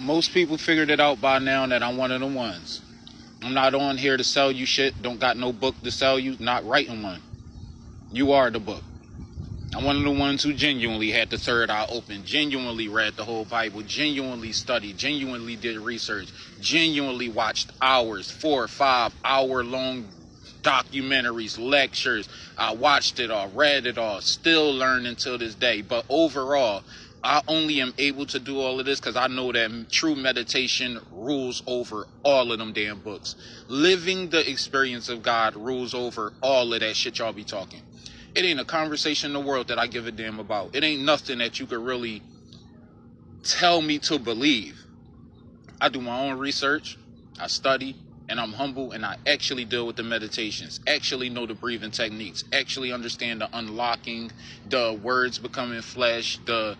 most people figured it out by now that I'm one of the ones. I'm not on here to sell you shit. Don't got no book to sell you. Not writing one. You are the book. I'm one of the ones who genuinely had the third eye open, genuinely read the whole Bible, genuinely studied, genuinely did research, genuinely watched hours, 4 or 5 hour long documentaries, lectures. I watched it all, read it all, still learning till this day. But overall, I only am able to do all of this because I know that true meditation rules over all of them damn books. Living the experience of God rules over all of that shit y'all be talking. It ain't a conversation in the world that I give a damn about. It ain't nothing that you could really tell me to believe. I do my own research, I study, and I'm humble, and I actually deal with the meditations, actually know the breathing techniques, actually understand the unlocking, the words becoming flesh, the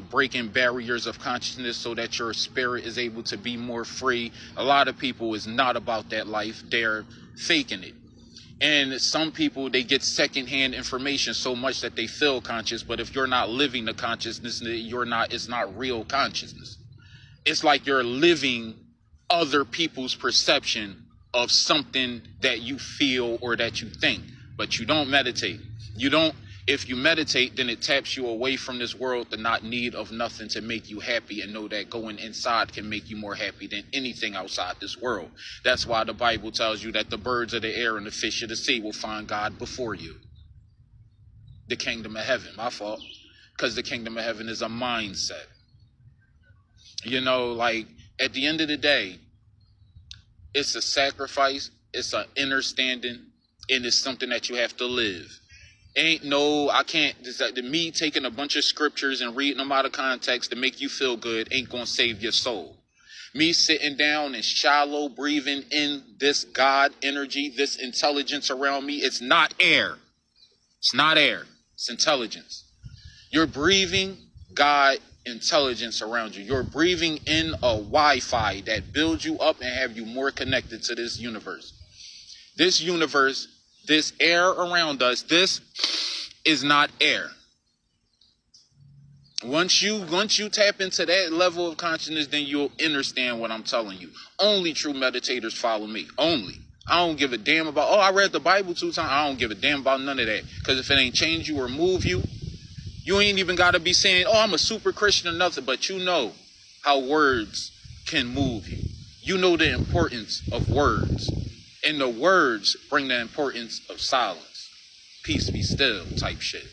breaking barriers of consciousness so that your spirit is able to be more free. A lot of people is not about that life. They're faking it. And some people, they get secondhand information so much that they feel conscious, but if you're not living the consciousness, it's not real consciousness. It's like you're living other people's perception of something that you feel or that you think, but you don't meditate. If you meditate, then it taps you away from this world, the not need of nothing to make you happy, and know that going inside can make you more happy than anything outside this world. That's why the Bible tells you that the birds of the air and the fish of the sea will find God before you. The kingdom of heaven, my fault, because the kingdom of heaven is a mindset. At the end of the day, it's a sacrifice, it's an understanding, and it's something that you have to live. Me taking a bunch of scriptures and reading them out of context to make you feel good ain't gonna save your soul. Me sitting down and shallow breathing in this God energy, this intelligence around me, it's not air. It's not air, it's intelligence. You're breathing God intelligence around you. You're breathing in a Wi-Fi that builds you up and have you more connected to this universe. This universe, this air around us, this is not air. Once you tap into that level of consciousness, then you'll understand what I'm telling you. Only true meditators follow me. Only. I don't give a damn about, I read the Bible 2 times. I don't give a damn about none of that. Because if it ain't change you or move you, you ain't even got to be saying, I'm a super Christian or nothing. But you know how words can move you. You know the importance of words. And the words bring the importance of silence. Peace be still type shit.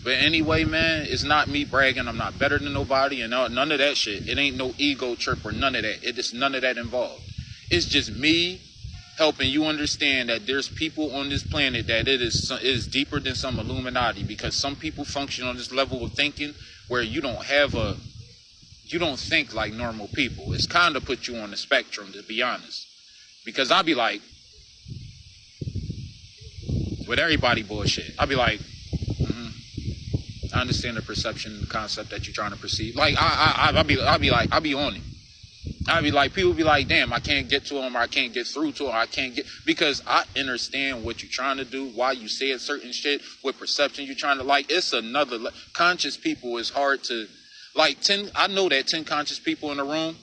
But anyway, man, it's not me bragging. I'm not better than nobody and none of that shit. It ain't no ego trip or none of that. It is none of that involved. It's just me helping you understand that there's people on this planet that it is deeper than some Illuminati, because some people function on this level of thinking where you don't think like normal people. It's kind of put you on the spectrum, to be honest. Because I'll be like, with everybody bullshit, I'll be like, I understand the perception, the concept that you're trying to perceive. Like, I'll be on it. I'll be like, people be like, damn, I can't get to them, or I can't get through to them, because I understand what you're trying to do, why you say certain shit, what perception you're trying to, it's another, conscious people is hard to, I know that 10 conscious people in a room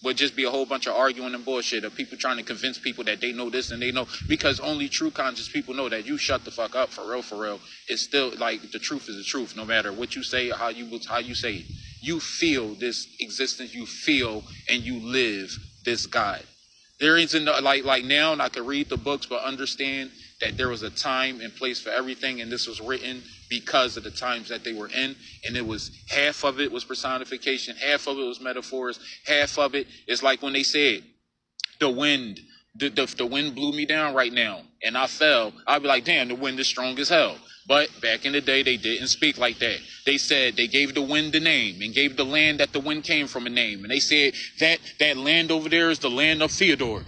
would just be a whole bunch of arguing and bullshit of people trying to convince people that they know this and they know, because only true conscious people know that you shut the fuck up for real. It's still the truth is the truth, no matter what you say or how you say it. You feel this existence, you feel and you live this God. There isn't now I could read the books, but understand that there was a time and place for everything, and this was written because of the times that they were in, and it was half of it was personification, half of it was metaphors, half of it is like when they said the wind, the wind blew me down right now and I fell. I'd be like, damn, the wind is strong as hell. But back in the day, they didn't speak like that. They said they gave the wind a name and gave the land that the wind came from a name. And they said that land over there is the land of Theodore,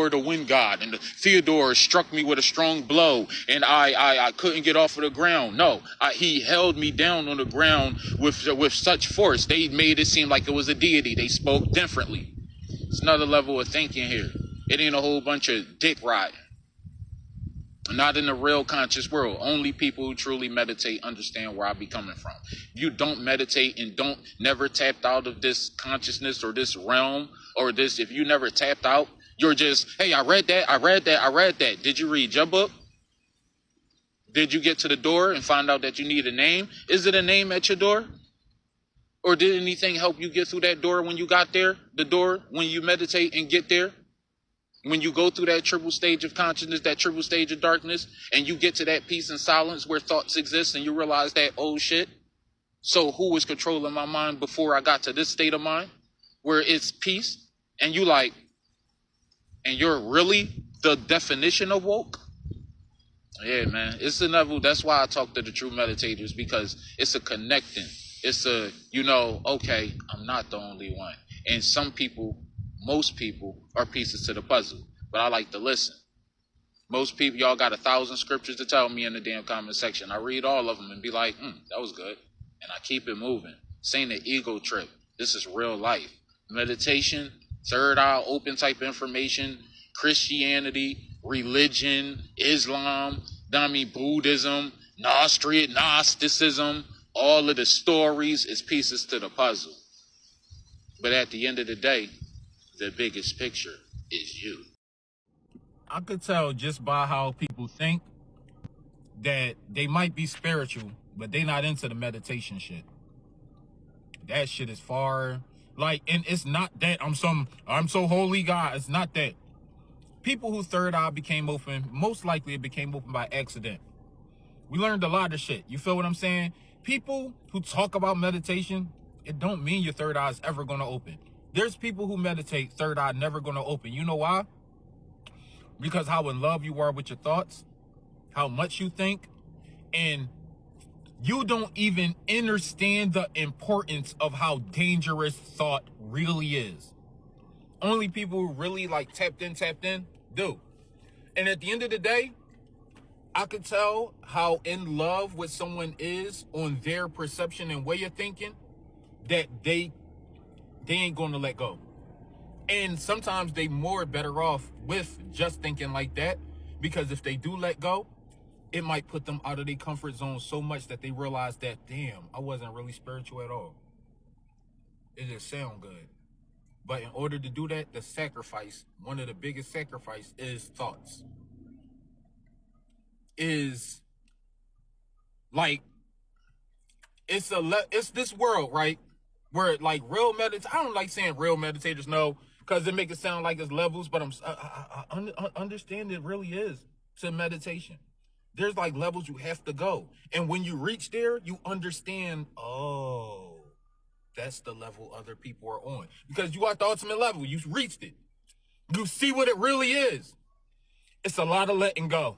the wind god. And the Theodore struck me with a strong blow and I couldn't get off of the ground. No, he held me down on the ground with such force. They made it seem like it was a deity. They spoke differently. It's another level of thinking here. It ain't a whole bunch of dick riding. Not in the real conscious world. Only people who truly meditate understand where I be coming from. If you don't meditate and never tapped out of this consciousness or this realm or this, if you never tapped out, you're just, hey, I read that. Did you read your book? Did you get to the door and find out that you need a name? Is it a name at your door? Or did anything help you get through that door when you got there? The door when you meditate and get there? When you go through that triple stage of consciousness, that triple stage of darkness, and you get to that peace and silence where thoughts exist and you realize that, oh shit, so who was controlling my mind before I got to this state of mind where it's peace? And you like, and you're really the definition of woke? Yeah, man, it's a level. That's why I talk to the true meditators, because it's a connecting. It's a, okay, I'm not the only one. And some people, most people are pieces to the puzzle, but I like to listen. Most people, y'all got 1,000 scriptures to tell me in the damn comment section. I read all of them and be like, that was good. And I keep it moving. This ain't an ego trip. This is real life. Meditation, third eye open type information, Christianity, religion, Islam, Buddhism, Gnosticism, all of the stories is pieces to the puzzle. But at the end of the day, the biggest picture is you. I could tell just by how people think that they might be spiritual, but they not into the meditation shit. That shit is far, and it's not that I'm so holy God. It's not that. People whose third eye became open, most likely it became open by accident. We learned a lot of shit. You feel what I'm saying? People who talk about meditation, it don't mean your third eye is ever going to open. There's people who meditate, third eye never going to open. You know why? Because how in love you are with your thoughts, how much you think, and you don't even understand the importance of how dangerous thought really is. Only people who really tapped in do. And at the end of the day, I could tell how in love with someone is on their perception and way of thinking that they ain't going to let go. And sometimes they more better off with just thinking like that, because if they do let go, it might put them out of their comfort zone so much that they realize that, damn, I wasn't really spiritual at all. It just sound good. But in order to do that, the sacrifice, one of the biggest sacrifice is thoughts. It's this world, right? Where real meditators, I don't like saying real meditators, no, because it makes it sound like it's levels, but I understand it really is to meditation. There's levels you have to go. And when you reach there, you understand, oh, that's the level other people are on. Because you are at the ultimate level. You've reached it. You see what it really is. It's a lot of letting go.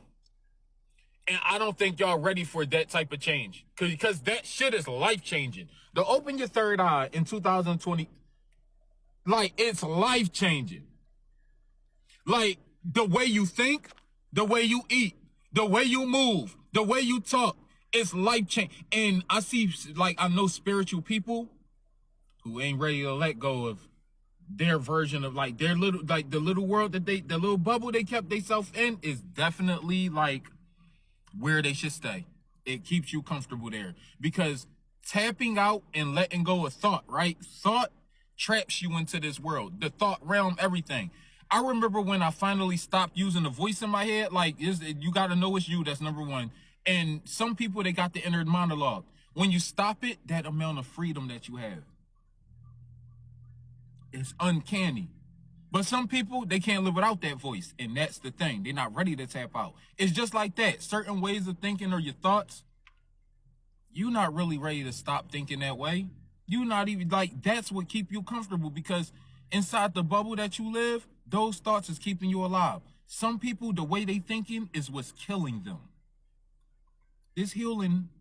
And I don't think y'all ready for that type of change. Because that shit is life-changing. To open your third eye in 2020, it's life-changing. The way you think, the way you eat, the way you move, the way you talk, it's life-changing. And I see, I know spiritual people who ain't ready to let go of their version of their little, the little world that the little bubble they kept themselves in is definitely where they should stay. It keeps you comfortable there, because tapping out and letting go of thought, right? Thought traps you into this world. The thought realm, everything. I remember when I finally stopped using the voice in my head, you got to know it's you. That's number one. And some people, they got the inner monologue. When you stop it, that amount of freedom that you have, it's uncanny. But some people, they can't live without that voice. And that's the thing. They're not ready to tap out. It's just like that. Certain ways of thinking or your thoughts, you're not really ready to stop thinking that way. You're not even that's what keep you comfortable, because inside the bubble that you live, those thoughts is keeping you alive. Some people, the way they thinking is what's killing them. This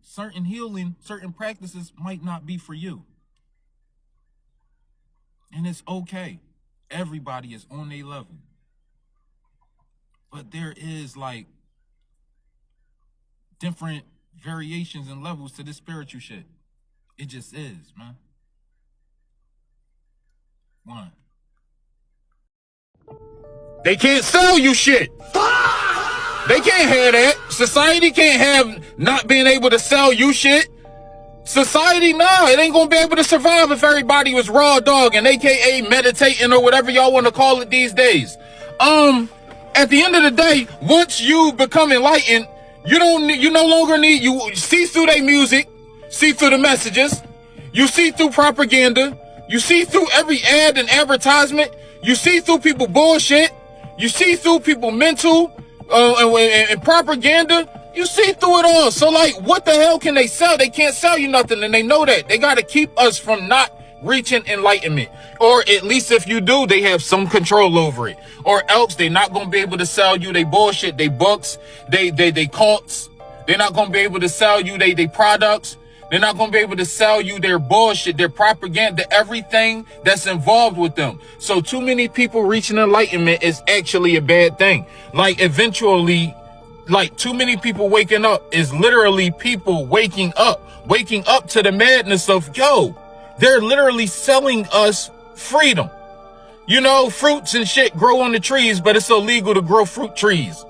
certain practices might not be for you. And it's okay. Everybody is on their level. But there is different variations and levels to this spiritual shit. It just is, man. One. They can't sell you shit. They can't have that. Society can't have not being able to sell you shit. Society, nah, it ain't gonna be able to survive if everybody was raw dog and AKA meditating or whatever y'all want to call it these days. At the end of the day, once you become enlightened, you no longer need, you see through their music, see through the messages, you see through propaganda, you see through every ad and advertisement, you see through people bullshit, you see through people mental, and propaganda. You see through it all. So like, what the hell can they sell? They can't sell you nothing, and they know that. They got to keep us from not reaching enlightenment. Or at least if you do, they have some control over it. Or else they're not going to be able to sell you they bullshit, they books, they cults. They're not going to be able to sell you they products. They're not going to be able to sell you their bullshit, their propaganda, everything that's involved with them. So too many people reaching enlightenment is actually a bad thing. Like eventually, like too many people waking up is literally people waking up to the madness of, yo, they're literally selling us freedom. You know, fruits and shit grow on the trees, but it's illegal to grow fruit trees.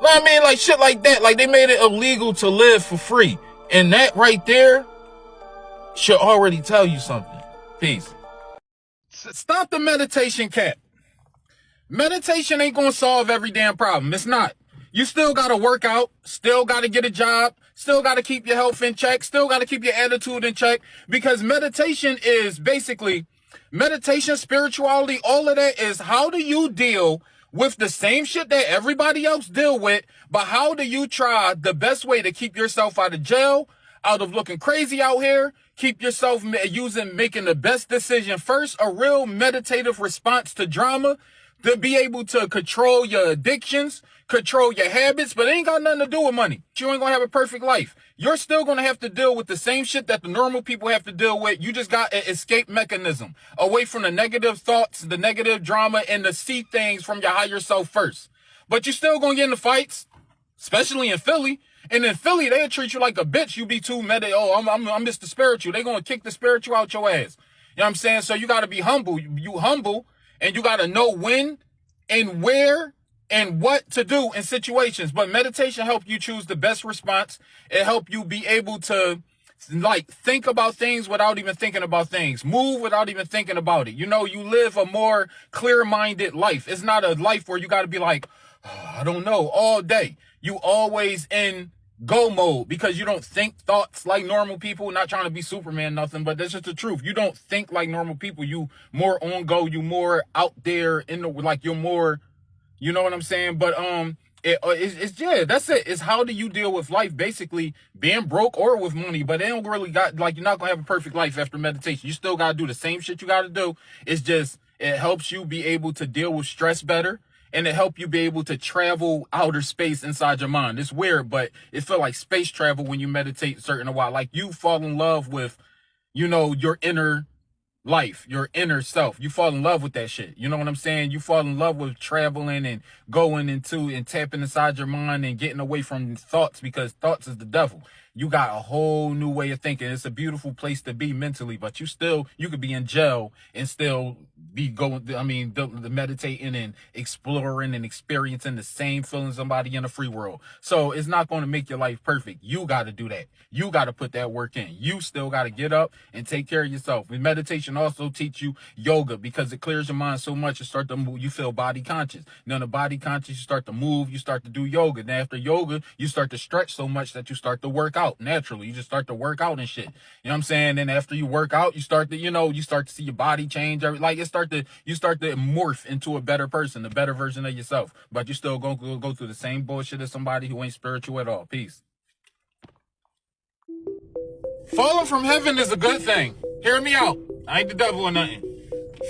I mean, like shit like that. Like they made it illegal to live for free. And that right there should already tell you something. Peace. Stop the meditation cap. Meditation ain't gonna solve every damn problem. It's not. You still gotta work out, still gotta get a job, still gotta keep your health in check, still gotta keep your attitude in check, because meditation is basically, meditation, spirituality, all of that is how do you deal with the same shit that everybody else deal with, but how do you try the best way to keep yourself out of jail, out of looking crazy out here, keep yourself making the best decision first, a real meditative response to drama, to be able to control your addictions, control your habits, but it ain't got nothing to do with money. You ain't gonna have a perfect life. You're still gonna have to deal with the same shit that the normal people have to deal with. You just got an escape mechanism away from the negative thoughts, the negative drama, and to see things from your higher self first. But you still gonna get into fights, especially in Philly. And in Philly, they'll treat you like a bitch. You be too I'm Mr. Spiritual. They gonna kick the spiritual out your ass. You know what I'm saying? So you gotta be humble. You humble, and you gotta know when and where and what to do in situations. But meditation helps you choose the best response. It helps you be able to like think about things without even thinking about things, move without even thinking about it. You know, you live a more clear-minded life. It's not a life where you got to be like, oh, I don't know, all day. You always in go mode because you don't think thoughts like normal people. Not trying to be Superman, nothing, but that's just the truth. You don't think like normal people. You more on go. You more out there in the, like you're more, you know what I'm saying? But it's yeah, that's it. It's how do you deal with life, basically being broke or with money. But they don't really got, like, you're not gonna have a perfect life after meditation. You still gotta do the same shit you gotta do. It's just it helps you be able to deal with stress better. And it help you be able to travel outer space inside your mind. It's weird, but it feel like space travel when you meditate certain a while. Like you fall in love with, you know, your inner life, your inner self. You fall in love with that shit. You know what I'm saying? You fall in love with traveling and going into and tapping inside your mind and getting away from thoughts, because thoughts is the devil. You got a whole new way of thinking. It's a beautiful place to be mentally, but you could be in jail and still be going, the meditating and exploring and experiencing the same feelings somebody in the free world. So it's not going to make your life perfect. You got to do that. You got to put that work in. You still got to get up and take care of yourself. And meditation also teach you yoga because it clears your mind so much. You start to move. You feel body conscious. Now the body conscious, you start to move. You start to do yoga. Then after yoga, you start to stretch so much that you start to work out naturally. You just start to work out and shit. You know what I'm saying? Then after you work out, you start to, you start to see your body change. You start to morph into a better person, a better version of yourself. But you still gonna go through the same bullshit as somebody who ain't spiritual at all. Peace. Falling from heaven is a good thing. Hear me out. I ain't the devil or nothing.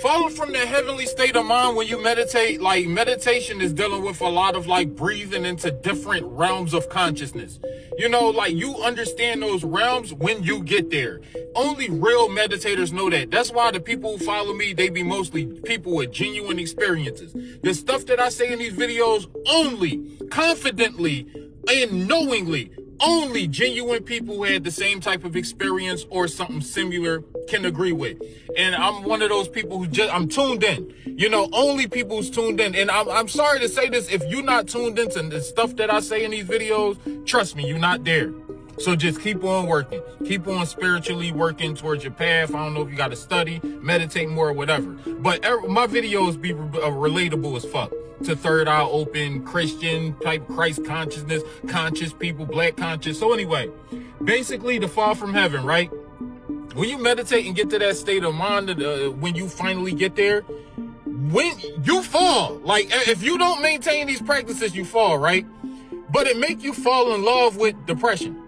Falling from the heavenly state of mind when you meditate, like meditation is dealing with a lot of like breathing into different realms of consciousness. You know, like you understand those realms when you get there. Only real meditators know that. That's why the people who follow me, they be mostly people with genuine experiences. The stuff that I say in these videos only confidently and knowingly, only genuine people who had the same type of experience or something similar can agree with. And I'm one of those people who I'm tuned in. You know, only people who's tuned in. And I'm sorry to say this, if you're not tuned into the stuff that I say in these videos, trust me, you're not there. So just keep on working. Keep on spiritually working towards your path. I don't know if you got to study, meditate more, or whatever. But my videos be relatable as fuck to third eye open, Christian type, Christ consciousness, conscious people, black conscious. So anyway, basically the fall from heaven, right? When you meditate and get to that state of mind, when you finally get there, when you fall, like if you don't maintain these practices, you fall, right? But it make you fall in love with depression.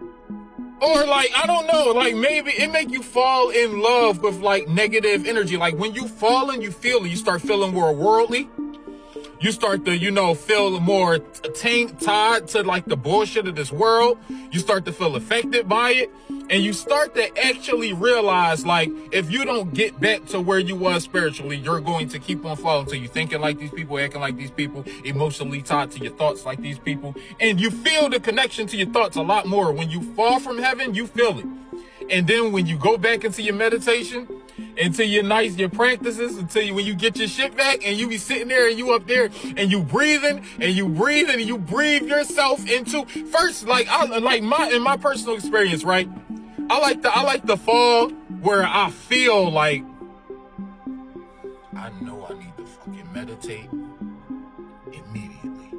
Or like, I don't know, like maybe it make you fall in love with like negative energy. Like when you fall and you feel it, you start feeling more worldly. You start to, you know, feel more tied to like the bullshit of this world. You start to feel affected by it. And you start to actually realize, like, if you don't get back to where you was spiritually, you're going to keep on falling until you thinking like these people, acting like these people, emotionally tied to your thoughts like these people. And you feel the connection to your thoughts a lot more. When you fall from heaven, you feel it. And then when you go back into your meditation, into your practices, when you get your shit back and you be sitting there and you up there and you breathing and you breathe yourself into first, in my personal experience, right? I like the fall where I feel like I know I need to fucking meditate immediately.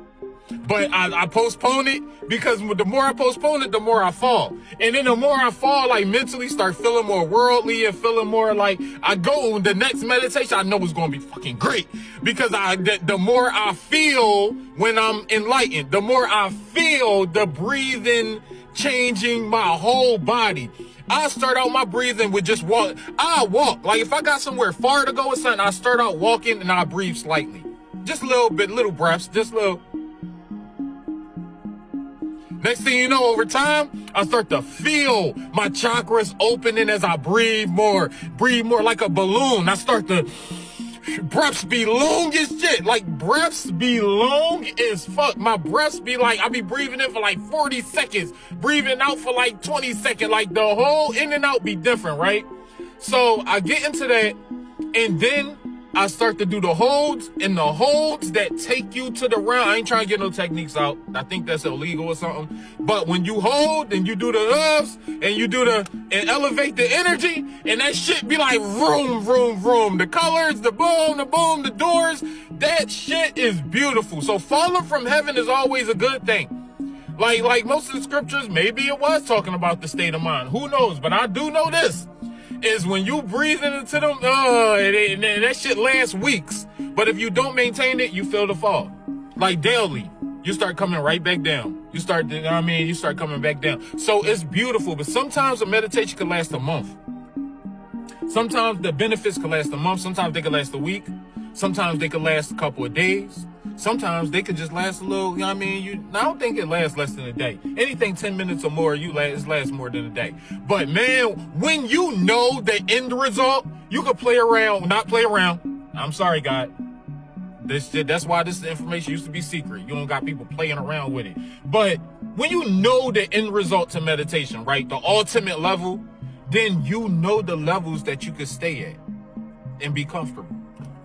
But I postpone it because the more I postpone it, the more I fall. And then the more I fall, like mentally start feeling more worldly and feeling more like I go on the next meditation, I know it's going to be fucking great. Because the more I feel when I'm enlightened, the more I feel the breathing changing my whole body. I start out my breathing with just walk. I walk. Like if I got somewhere far to go or something, I start out walking and I breathe slightly. Just a little bit, little breaths, just little. Next thing you know, over time, I start to feel my chakras opening as I breathe more like a balloon. I start to, breaths be long as shit. Like breaths be long as fuck. My breaths be like, I be breathing in for like 40 seconds, breathing out for like 20 seconds. Like the whole in and out be different, right? So I get into that and then I start to do the holds, and the holds that take you to the round. I ain't trying to get no techniques out. I think that's illegal or something. But when you hold and you do the ups and you do and elevate the energy, and that shit be like vroom, vroom, vroom. The colors, the boom, the doors, that shit is beautiful. So falling from heaven is always a good thing. Like most of the scriptures, maybe it was talking about the state of mind. Who knows? But I do know this. Is when you breathing into them, and that shit lasts weeks. But if you don't maintain it, you feel the fall. Like daily, you start coming right back down. You start coming back down. So it's beautiful, but sometimes a meditation can last a month. Sometimes the benefits can last a month. Sometimes they can last a week. Sometimes they can last a couple of days. Sometimes they could just last a little, I don't think it lasts less than a day. Anything 10 minutes or more, it lasts more than a day. But man, when you know the end result, you can not play around. I'm sorry, God. That's why this information used to be secret. You don't got people playing around with it. But when you know the end result to meditation, right? The ultimate level, then you know the levels that you could stay at and be comfortable.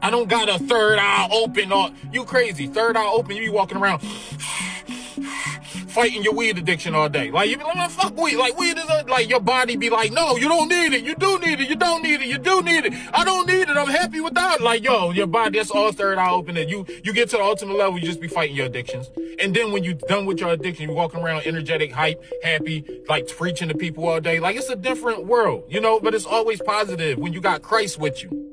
I don't got a third eye open. You crazy. Third eye open, you be walking around fighting your weed addiction all day. Like, you be like, fuck weed. Like, weed is like, your body be like, no, you don't need it. You do need it. You don't need it. You do need it. I don't need it. I'm happy without it. Like, yo, your body, that's all third eye open. And you get to the ultimate level, you just be fighting your addictions. And then when you're done with your addiction, you're walking around energetic, hype, happy, like preaching to people all day. Like, it's a different world, but it's always positive when you got Christ with you.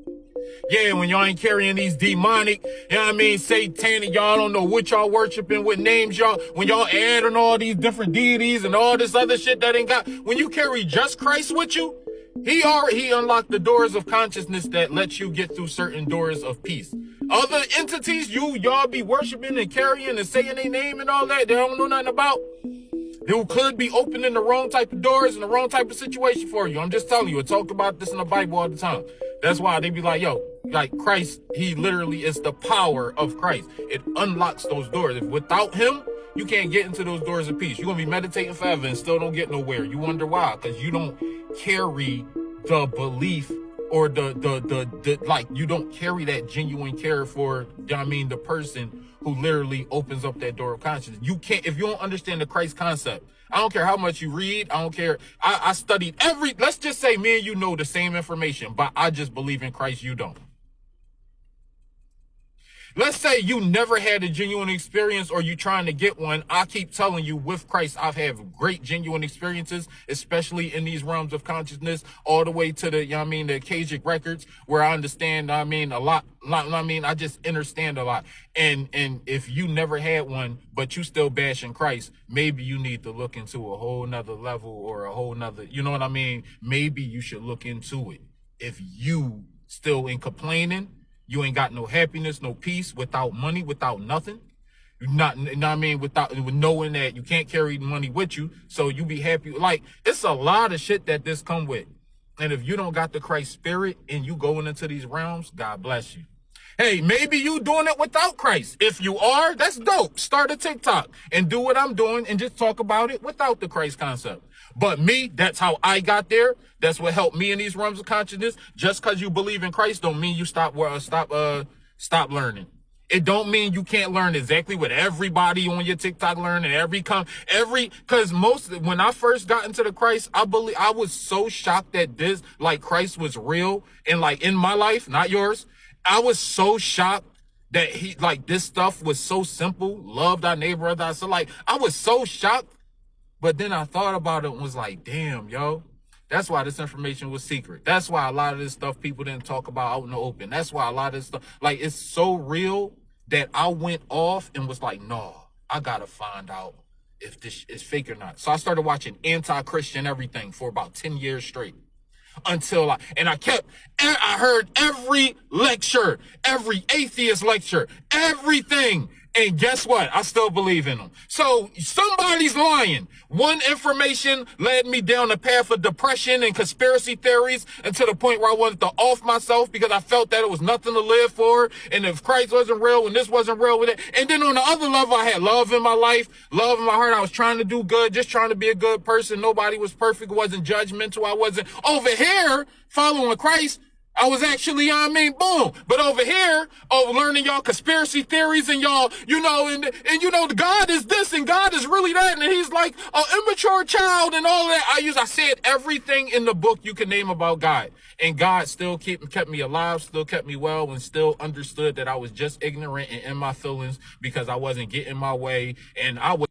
Yeah, when y'all ain't carrying these demonic, satanic, y'all don't know what y'all worshiping, what names when y'all add on all these different deities and all this other shit that ain't got, when you carry just Christ with you, he unlocked the doors of consciousness that lets you get through certain doors of peace. Other entities y'all be worshiping and carrying and saying their name and all that, they don't know nothing about. They could be opening the wrong type of doors and the wrong type of situation for you. I'm just telling you, it talked about this in the Bible all the time. That's why they be like, yo, like Christ, he literally is the power of Christ. It unlocks those doors. If without him, you can't get into those doors of peace. You're going to be meditating forever and still don't get nowhere. You wonder why? Because you don't carry the belief or the like, you don't carry that genuine care for, the person who literally opens up that door of consciousness. You can't, if you don't understand the Christ concept. I don't care how much you read. I don't care. I studied let's just say me and you know the same information, but I just believe in Christ, you don't. Let's say you never had a genuine experience or you trying to get one. I keep telling you, with Christ, I've had great genuine experiences, especially in these realms of consciousness, all the way to the, the Akashic records, where I understand, a lot. I just understand a lot. And if you never had one, but you still bashing Christ, maybe you need to look into a whole nother level or a whole nother, you know what I mean? Maybe you should look into it. If you still in complaining, you ain't got no happiness, no peace, without money, without nothing. Without knowing that you can't carry money with you, so you be happy. Like, it's a lot of shit that this come with. And if you don't got the Christ spirit and you going into these realms, God bless you. Hey, maybe you doing it without Christ. If you are, that's dope. Start a TikTok and do what I'm doing and just talk about it without the Christ concept. But me, that's how I got there. That's what helped me in these realms of consciousness. Just because you believe in Christ don't mean you stop learning. It don't mean you can't learn exactly what everybody on your TikTok learn and because when I first got into the Christ, I was so shocked that Christ was real and in my life, not yours. I was so shocked that this stuff was so simple. Love thy neighbor as thyself. I was so shocked. But then I thought about it and was like, damn, yo, that's why this information was secret. That's why a lot of this stuff people didn't talk about out in the open. That's why a lot of this stuff, it's so real that I went off and was like, no, I got to find out if this is fake or not. So I started watching anti-Christian everything for about 10 years straight. I heard every lecture, every atheist lecture, everything. And guess what? I still believe in them. So somebody's lying. One information led me down the path of depression and conspiracy theories, and to the point where I wanted to off myself because I felt that it was nothing to live for. And if Christ wasn't real and this wasn't real with it. And then on the other level, I had love in my life, love in my heart. I was trying to do good, just trying to be a good person. Nobody was perfect. It wasn't judgmental. I wasn't over here following Christ. I was actually, boom. But over here, learning y'all conspiracy theories and y'all, and God is this and God is really that. And he's like an immature child and all that. I said everything in the book you can name about God. And God still kept me alive, still kept me well, and still understood that I was just ignorant and in my feelings because I wasn't getting my way. And I was